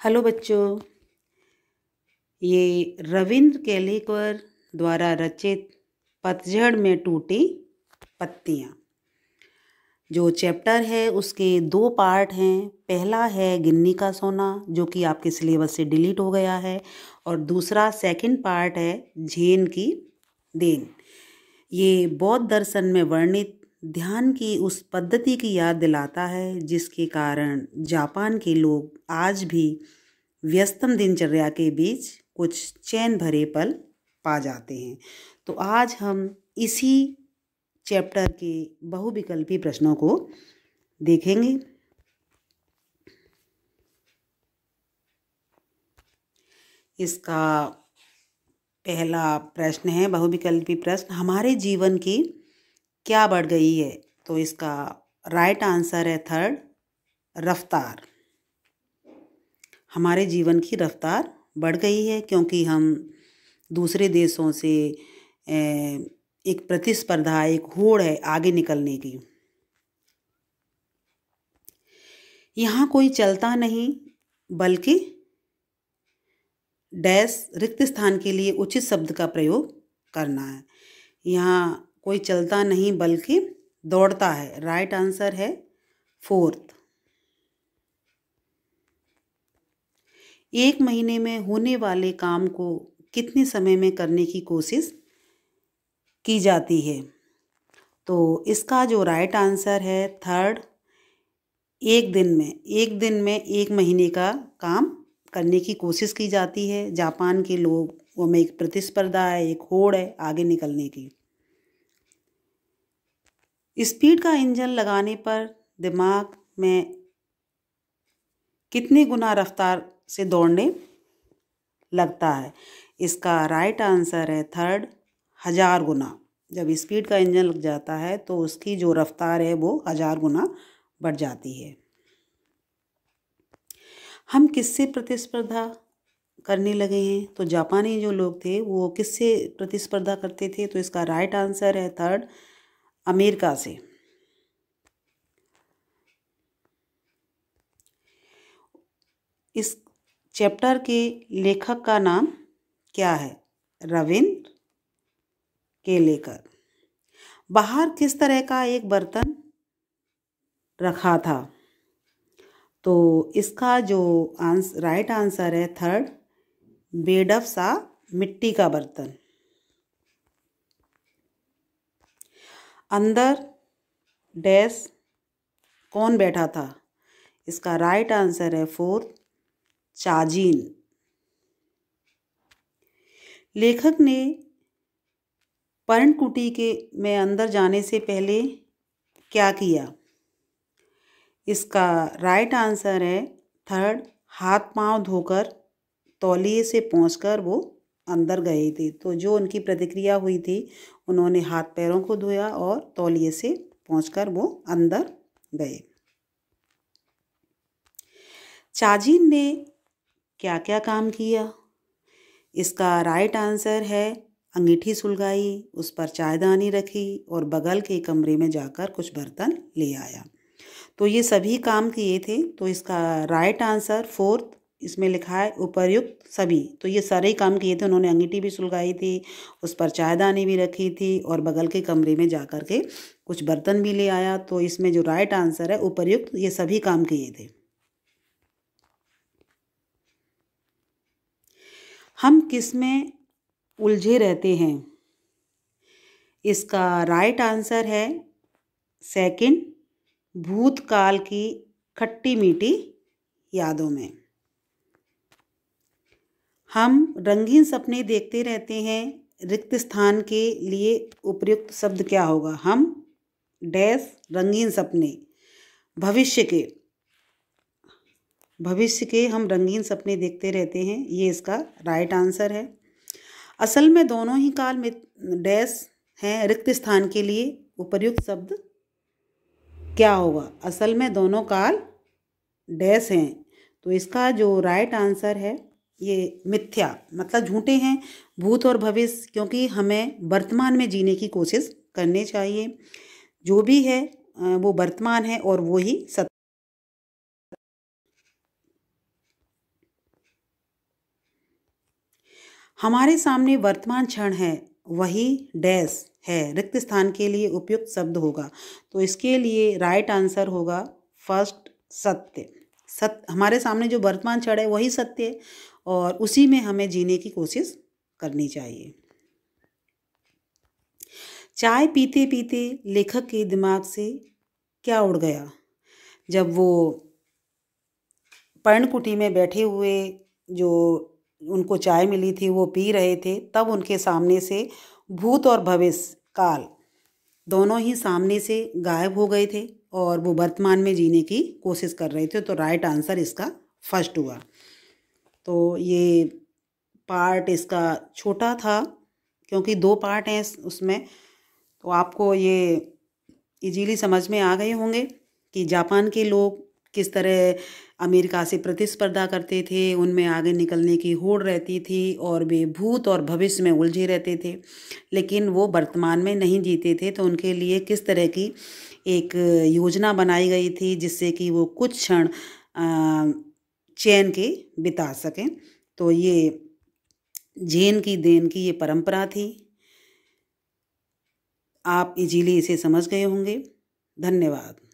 Hello बच्चों, ये रविंद्र केलेकर द्वारा रचित पतझड़ में टूटी पत्तियाँ जो चैप्टर है उसके दो पार्ट हैं। पहला है गिन्नी का सोना जो कि आपके सिलेबस से डिलीट हो गया है, और दूसरा सेकंड पार्ट है झेन की देन। ये बौद्ध दर्शन में वर्णित ध्यान की उस पद्धति की याद दिलाता है जिसके कारण जापान के लोग आज भी व्यस्तम दिनचर्या के बीच कुछ चैन भरे पल पा जाते हैं। तो आज हम इसी चैप्टर के बहुविकल्पी प्रश्नों को देखेंगे। इसका पहला प्रश्न है बहुविकल्पी प्रश्न, हमारे जीवन की क्या बढ़ गई है? तो इसका राइट आंसर है थर्ड, रफ्तार। हमारे जीवन की रफ्तार बढ़ गई है क्योंकि हम दूसरे देशों से एक प्रतिस्पर्धा, एक होड़ है आगे निकलने की। यहाँ कोई चलता नहीं बल्कि डैश रिक्त स्थान के लिए उचित शब्द का प्रयोग करना है। यहाँ कोई चलता नहीं बल्कि दौड़ता है। राइट आंसर है फोर्थ। एक महीने में होने वाले काम को कितने समय में करने की कोशिश की जाती है? तो इसका जो राइट आंसर है थर्ड, एक दिन में एक महीने का काम करने की कोशिश की जाती है। जापान के लोगों में एक प्रतिस्पर्धा है, एक होड़ है आगे निकलने की। स्पीड का इंजन लगाने पर दिमाग में कितने गुना रफ्तार से दौड़ने लगता है? इसका राइट आंसर है थर्ड, 1000 गुना। जब स्पीड का इंजन लग जाता है तो उसकी जो रफ्तार है वो 1000 गुना बढ़ जाती है। हम किससे प्रतिस्पर्धा करने लगे हैं? तो जापानी जो लोग थे वो किससे प्रतिस्पर्धा करते थे? तो इसका राइट आंसर है थर्ड, अमेरिका से। इस चैप्टर के लेखक का नाम क्या है? रविंद्र केलेकर। बाहर किस तरह का एक बर्तन रखा था? तो इसका जो राइट आंसर है थर्ड, बेडफ सा मिट्टी का बर्तन। अंदर डैश कौन बैठा था? इसका राइट आंसर है फोर्थ, चाजीन। लेखक ने पर्णकुटी के में अंदर जाने से पहले क्या किया? इसका राइट आंसर है थर्ड, हाथ पांव धोकर तौलिए से पोंछकर वो अंदर गए थे। तो जो उनकी प्रतिक्रिया हुई थी, उन्होंने हाथ पैरों को धोया और तौलिए से पोंछकर वो अंदर गए। चाजीन ने क्या क्या काम किया? इसका राइट आंसर है अंगीठी सुलगाई, उस पर चायदानी रखी और बगल के कमरे में जाकर कुछ बर्तन ले आया। तो ये सभी काम किए थे। तो इसका राइट आंसर फोर्थ, इसमें लिखा है उपर्युक्त सभी। तो ये सारे ही काम किए थे। उन्होंने अंगीठी भी सुलगाई थी, उस पर चायदानी भी रखी थी और बगल के कमरे में जा कर के कुछ बर्तन भी ले आया। तो इसमें जो राइट आंसर है उपर्युक्त, ये सभी काम किए थे। हम किस में उलझे रहते हैं? इसका राइट आंसर है सेकंड, भूतकाल की खट्टी मीठी यादों में। हम रंगीन सपने देखते रहते हैं, रिक्त स्थान के लिए उपयुक्त शब्द क्या होगा? हम डैश रंगीन सपने, भविष्य के हम रंगीन सपने देखते रहते हैं, ये इसका राइट आंसर है। असल में दोनों ही काल में डैश हैं, रिक्त स्थान के लिए उपयुक्त शब्द क्या होगा? असल में दोनों काल डैश हैं। तो इसका जो राइट आंसर है ये मिथ्या, मतलब झूठे हैं भूत और भविष्य, क्योंकि हमें वर्तमान में जीने की कोशिश करनी चाहिए। जो भी है वो वर्तमान है और वो ही सत्य। हमारे सामने वर्तमान क्षण है, वही डैश है रिक्त स्थान के लिए उपयुक्त शब्द होगा। तो इसके लिए राइट आंसर होगा फर्स्ट सत्य। सत्य, हमारे सामने जो वर्तमान क्षण है वही सत्य है और उसी में हमें जीने की कोशिश करनी चाहिए। चाय पीते पीते लेखक के दिमाग से क्या उड़ गया? जब वो पर्णकुटी में बैठे हुए जो उनको चाय मिली थी वो पी रहे थे, तब उनके सामने से भूत और भविष्य काल दोनों ही सामने से गायब हो गए थे और वो वर्तमान में जीने की कोशिश कर रहे थे। तो राइट आंसर इसका फर्स्ट हुआ। तो ये पार्ट इसका छोटा था क्योंकि 2 पार्ट हैं उसमें, तो आपको ये इजीली समझ में आ गए होंगे कि जापान के लोग किस तरह अमेरिका से प्रतिस्पर्धा करते थे, उनमें आगे निकलने की होड़ रहती थी और वे भूत और भविष्य में उलझे रहते थे, लेकिन वो वर्तमान में नहीं जीते थे। तो उनके लिए किस तरह की एक योजना बनाई गई थी जिससे कि वो कुछ क्षण चैन के बिता सकें। तो ये जैन की देन की ये परंपरा थी। आप इजीली इसे समझ गए होंगे। धन्यवाद।